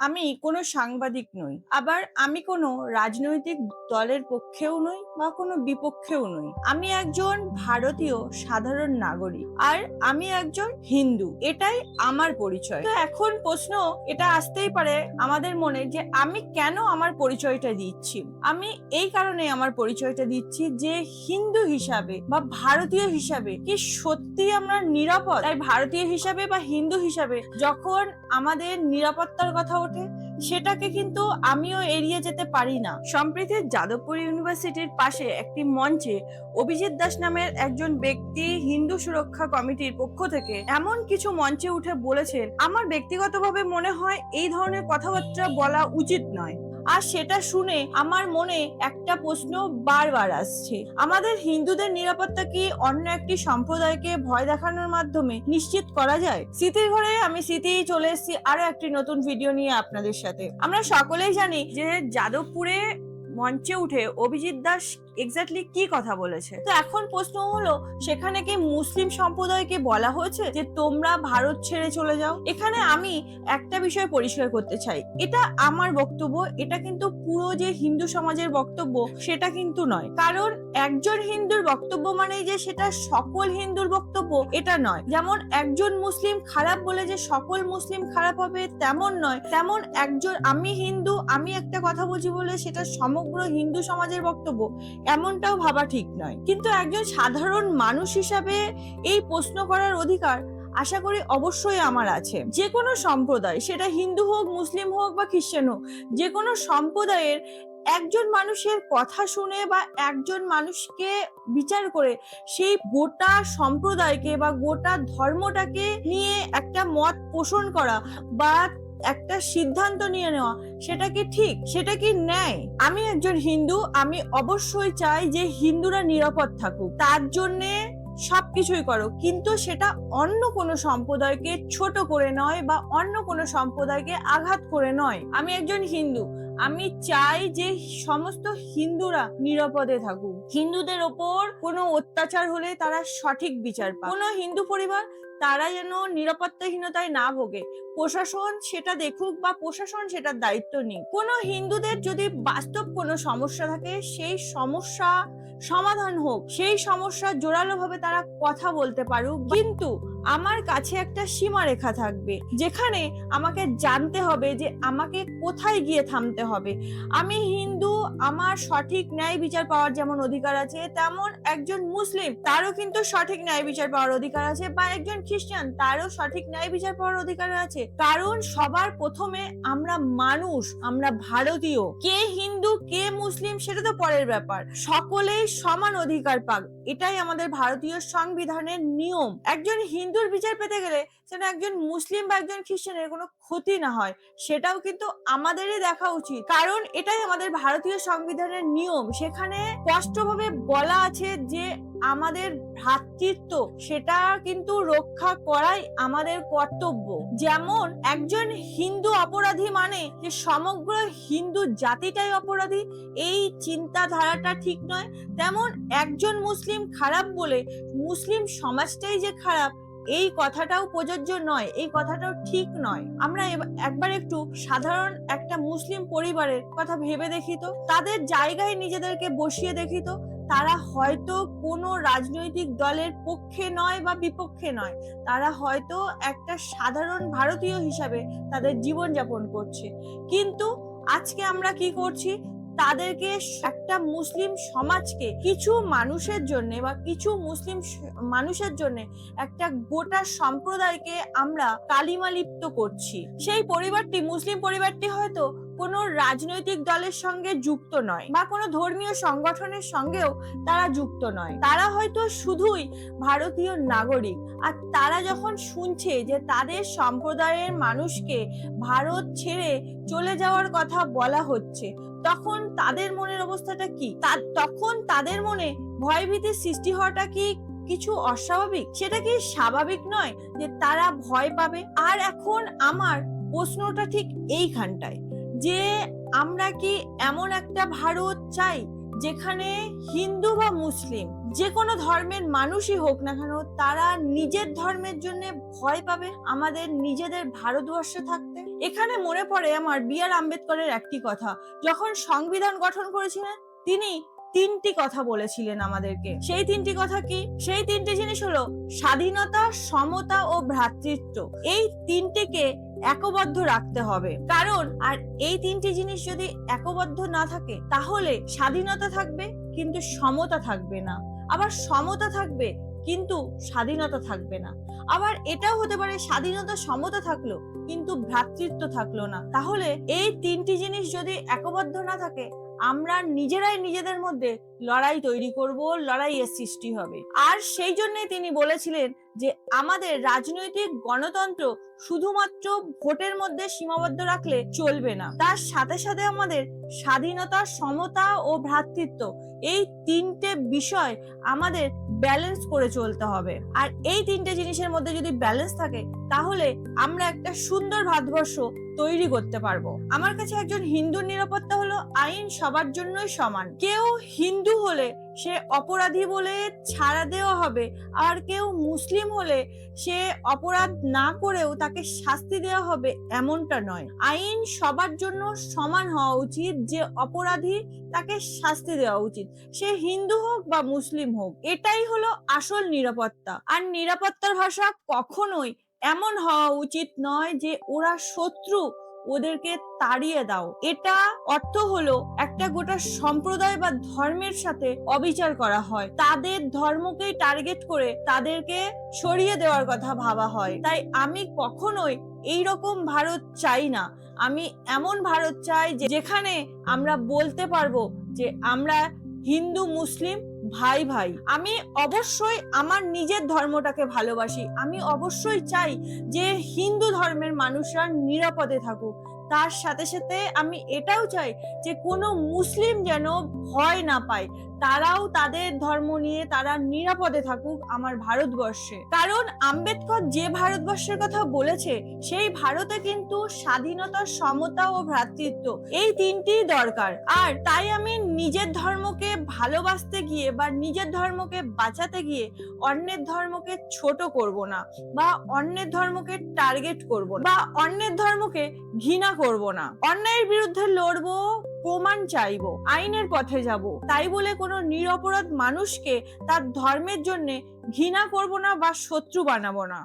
আমি কোনো সাংবাদিক নই, আবার আমি কোনো রাজনৈতিক দলের পক্ষেও নই বা কোনো বিপক্ষেও নই। আমি একজন ভারতীয় সাধারণ নাগরিক, আর আমি একজন হিন্দু। এটাই আমার পরিচয়। তো এখন প্রশ্ন এটা আসতেই পারে আমাদের মনে যে আমি কেন আমার পরিচয়টা দিচ্ছি। আমি এই কারণে আমার পরিচয়টা দিচ্ছি যে হিন্দু হিসাবে বা ভারতীয় হিসাবে কি সত্যি আমরা নিরাপদ? তাই ভারতীয় হিসাবে বা হিন্দু হিসাবে যখন আমাদের নিরাপত্তার কথা ওঠে, সেটাকে কিন্তু আমিও এড়িয়ে যেতে পারি না। সম্প্রতি যাদবপুর ইউনিভার্সিটির পাশে একটি মঞ্চে অভিজিৎ দাস নামের একজন ব্যক্তি হিন্দু সুরক্ষা কমিটির পক্ষ থেকে এমন কিছু মঞ্চে উঠে বলেছেন, আমার ব্যক্তিগতভাবে মনে হয় এই ধরনের কথাবার্তা বলা উচিত নয়। আর সেটা শুনে আমার মনে একটা প্রশ্ন বারবার আসছে, আমাদের হিন্দুদের নিরাপত্তা কি অন্য একটি সম্প্রদায়কে ভয় দেখানোর মাধ্যমে নিশ্চিত করা যায়? স্মৃতির ঘরে আমি স্মৃতি চলে এসেছি আরো একটি নতুন ভিডিও নিয়ে আপনাদের সাথে। আমরা সকলেই জানি যে যাদবপুরে মঞ্চে উঠে অভিজিৎ দাস এক্স্যাক্টলি কি কথা বলেছে। তো এখন প্রশ্ন হলো, সেখানে কি মুসলিম সম্প্রদায়কে বলা হয়েছে যে তোমরা ভারত ছেড়ে চলে যাও? এখানে আমি একটা বিষয় পরিষ্কার করতে চাই, এটা আমার বক্তব্য, এটা কিন্তু পুরো যে হিন্দু সমাজের বক্তব্য সেটা কিন্তু নয়। কারণ একজন হিন্দুর বক্তব্য মানে যে সেটা সকল হিন্দুর বক্তব্য এটা নয়। যেমন একজন মুসলিম খারাপ বলে যে সকল মুসলিম খারাপ হবে তেমন নয়, তেমন একজন আমি হিন্দু আমি একটা কথা বলছি বলে সেটা সমগ্র হিন্দু সমাজের বক্তব্য এমনটাও ভাবা ঠিক নয়। কিন্তু একজন সাধারণ মানুষ হিসাবে এই প্রশ্ন করার অধিকার আশা করি অবশ্যই আমার আছে। যে কোনো সম্প্রদায়, সেটা হিন্দু হোক, মুসলিম হোক বা খ্রিস্টান হোক, যে কোনো সম্প্রদায়ের একজন মানুষের কথা শুনে বা একজন মানুষকে বিচার করে সেই গোটা সম্প্রদায়কে বা গোটা ধর্মটাকে নিয়ে একটা মত পোষণ করা বা একটা সিদ্ধান্ত নিয়ে নেওয়া, সেটা কি ঠিক? সেটা কি ন্যায়? আমি একজন হিন্দু, আমি অবশ্যই চাই যে হিন্দুরা নিরাপদ থাকুক, তার জন্যে সবকিছুই করো, কিন্তু সেটা অন্য কোনো সম্প্রদায়কে ছোট করে নয় বা অন্য কোনো সম্প্রদায়কে আঘাত করে নয়। আমি একজন হিন্দু, আমি চাই যে সমস্ত হিন্দুরা নিরাপদে থাকুক, হিন্দুদের ওপর কোনো অত্যাচার হলে তারা সঠিক বিচার পায়। কোনো হিন্দু পরিবার তারা যেন নিরাপত্তাহীনতায় না ভোগে, প্রশাসন সেটা দেখুক বা প্রশাসন সেটার দায়িত্ব নিক। কোনো হিন্দুদের যদি বাস্তব কোনো সমস্যা থাকে, সেই সমস্যা সমাধান হোক, সেই সমস্যা জোরালো ভাবে তারা কথা বলতে পারুক। কিন্তু আমার কাছে একটা সীমারেখা থাকবে, যেখানে আমাকে জানতে হবে যে আমাকে কোথায় গিয়ে থামতে হবে। আমি হিন্দু, আমার সঠিক ন্যায় বিচার পাওয়ার যেমন অধিকার আছে, তেমন একজন মুসলিম তারও কিন্তু সঠিক ন্যায় বিচার পাওয়ার অধিকার আছে, বা একজন খ্রিস্টান তারও সঠিক ন্যায় বিচার পাওয়ার অধিকার আছে। কারণ সবার প্রথমে আমরা মানুষ, আমরা ভারতীয়। কে হিন্দু কে মুসলিম সেটা তো পরের ব্যাপার, সকলেই সমান অধিকার পাক, এটাই আমাদের ভারতীয় সংবিধানের নিয়ম। একজন হিন্দুর বিচার পেতে গেলে যেন একজন মুসলিম বা একজন খ্রিস্টানের কোনো ক্ষতি না হয়, সেটাও কিন্তু আমাদেরই দেখা উচিত। কারণ এটাই আমাদের ভারতীয় সংবিধানের নিয়ম। সেখানে স্পষ্টভাবে বলা আছে যে আমাদের ভ্রাতৃত্ব সেটা কিন্তু রক্ষা করাই আমাদের কর্তব্য। যেমন একজন হিন্দু অপরাধী মানে যে সমগ্র হিন্দু জাতিটাই অপরাধী, এই চিন্তাধারাটা ঠিক নয়। তেমন একজন মুসলিম খারাপ বলে মুসলিম সমাজটাই যে খারাপ, এই কথাটাও প্রযোজ্য নয়, এই কথাটাও ঠিক নয়। আমরা একবার একটু সাধারণ একটা মুসলিম পরিবারের কথা ভেবে দেখি তো, তাদের জায়গায় নিজেদেরকে বসিয়ে দেখি তো, তারা হয়তো কোনো রাজনৈতিক দলের পক্ষে নয় বা বিপক্ষে নয়, তারা হয়তো একটা সাধারণ ভারতীয় হিসাবে তাদের জীবনযাপন করছে। কিন্তু আজকে আমরা কি করছি, তাদেরকে একটা মুসলিম সমাজকে কিছু মানুষের জন্য বা কিছু মুসলিম মানুষের জন্য একটা গোটা সম্প্রদায়কে আমরা কালিমা লিপ্ত করছি। সেই পরিবারটি, মুসলিম পরিবারটি হয়তো কোনো রাজনৈতিক দলের সঙ্গে যুক্ত নয় বা কোনো ধর্মীয় সংগঠনের সঙ্গেও তারা যুক্ত নয়, তারা হয়তো শুধুই ভারতীয় নাগরিক। আর তারা যখন শুনছে যে তাদের সম্প্রদায়ের মানুষকে ভারত ছেড়ে চলে যাওয়ার কথা বলা হচ্ছে, তখন তাদের মনের অবস্থাটা কি? তখন তাদের মনে ভয়ভীতির সৃষ্টি হওয়াটা কি কিছু অস্বাভাবিক? সেটা কি স্বাভাবিক নয় যে তারা ভয় পাবে? আর এখন আমার প্রশ্নটা ঠিক এইখানটায়, যে আমরা কি এমন একটা ভারত চাই যেখানে হিন্দু বা মুসলিম যে কোনো ধর্মের মানুষই হোক না কেন, তারা নিজের ধর্মের জন্য ভয় পাবে আমাদের নিজেদের ভারতবর্ষে থাকতে? এখানে মনে পড়ে আমার B.R. আম্বেদকরের একটি কথা। যখন সংবিধান গঠন করেছিলেন তিনি তিনটি কথা বলেছিলেন আমাদেরকে। সেই তিনটি কথা কি? সেই তিনটি জিনিস হলো স্বাধীনতা, সমতা ও ভ্রাতৃত্ব। এই তিনটিকে একবদ্ধ রাখতে হবে, কারণ আর এই তিনটি জিনিস যদি একবদ্ধ না থাকে তাহলে স্বাধীনতা থাকবে কিন্তু সমতা থাকবে না, আবার সমতা থাকবে কিন্তু স্বাধীনতা থাকবে না, আবার এটাও হতে পারে স্বাধীনতা সমতা থাকলো কিন্তু ভ্রাতৃত্ব থাকলো না। তাহলে এই তিনটি জিনিস যদি একবদ্ধ না থাকে আমরা নিজেরাই নিজেদের মধ্যে লড়াই তৈরি করব, লড়াইয়ের সৃষ্টি হবে। আর সেই জন্যই তিনি বলেছিলেন যে আমাদের রাজনৈতিক গণতন্ত্র শুধুমাত্র ভোটের মধ্যে সীমাবদ্ধ রাখলে চলবে না, তার সাথে সাথে আমাদের স্বাধীনতা, সমতা ও ভ্রাতৃত্ব এই তিনটে বিষয় আমাদের ব্যালেন্স করে চলতে হবে। আর এই তিনটে জিনিসের মধ্যে যদি ব্যালেন্স থাকে তাহলে আমরা একটা সুন্দর ভারতবর্ষ তৈরি করতে পারবো। আমার কাছে একজন হিন্দুর নিরাপত্তা হলো আইন সবার জন্যই সমান। কেউ হিন্দু হলে সে অপরাধী বলে ছাড়া দেওয়া হবে, আর কেউ মুসলিম হলে সে অপরাধ না করেও তাকে শাস্তি দেওয়া হবে এমনটা নয়। আইন সবার জন্য সমান হওয়া উচিত, যে অপরাধী তাকে শাস্তি দেওয়া উচিত, সে হিন্দু হোক বা মুসলিম হোক। এটাই হলো আসল নিরাপত্তা। আর নিরাপত্তার ভাষা কখনোই এমন হওয়া উচিত নয় যে ওরা শত্রু, ওদেরকে তাড়িয়ে দাও। এটা অর্থ হলো একটা গোটা সম্প্রদায় বা ধর্মের সাথে অবিচার করা হয়, তাদের ধর্মকেই টার্গেট করে তাদেরকে সরিয়ে দেওয়ার কথা ভাবা হয়। তাই আমি কখনোই এইরকম ভারত চাই না। আমি এমন ভারত চাই যেখানে আমরা বলতে পারবো যে আমরা হিন্দু মুসলিম ভাই ভাই। আমি অবশ্যই আমার নিজের ধর্মটাকে ভালোবাসি, আমি অবশ্যই চাই যে হিন্দু ধর্মের মানুষরা নিরাপদে থাকুক। তার সাথে সাথে আমি এটাও চাই যে কোনো মুসলিম যেন ভয় না পায়, তারাও তাদের ধর্ম নিয়ে তারা নিরাপদে থাকুক আমার ভারতবর্ষে। কারণ আম্বেদকর যে ভারতবর্ষের কথা বলেছে সেই ভারতে কিন্তু স্বাধীনতা, সমতা ও ভ্রাতৃত্ব এই তিনটি দরকার। আর তাই আমি নিজের ধর্মকে ভালোবাসতে গিয়ে বা নিজের ধর্মকে বাঁচাতে গিয়ে অন্যের ধর্মকে ছোট করব না, বা অন্যের ধর্মকে টার্গেট করব না, বা অন্যের ধর্মকে ঘৃণা করব না। অন্যায়ের বিরুদ্ধে লড়বো, প্রমাণ চাইবো, আইনের পথে যাব। তাই বলে কোনো নিরপরাধ মানুষকে তার ধর্মের জন্য ঘৃণা করব না বা শত্রু বানাবো না।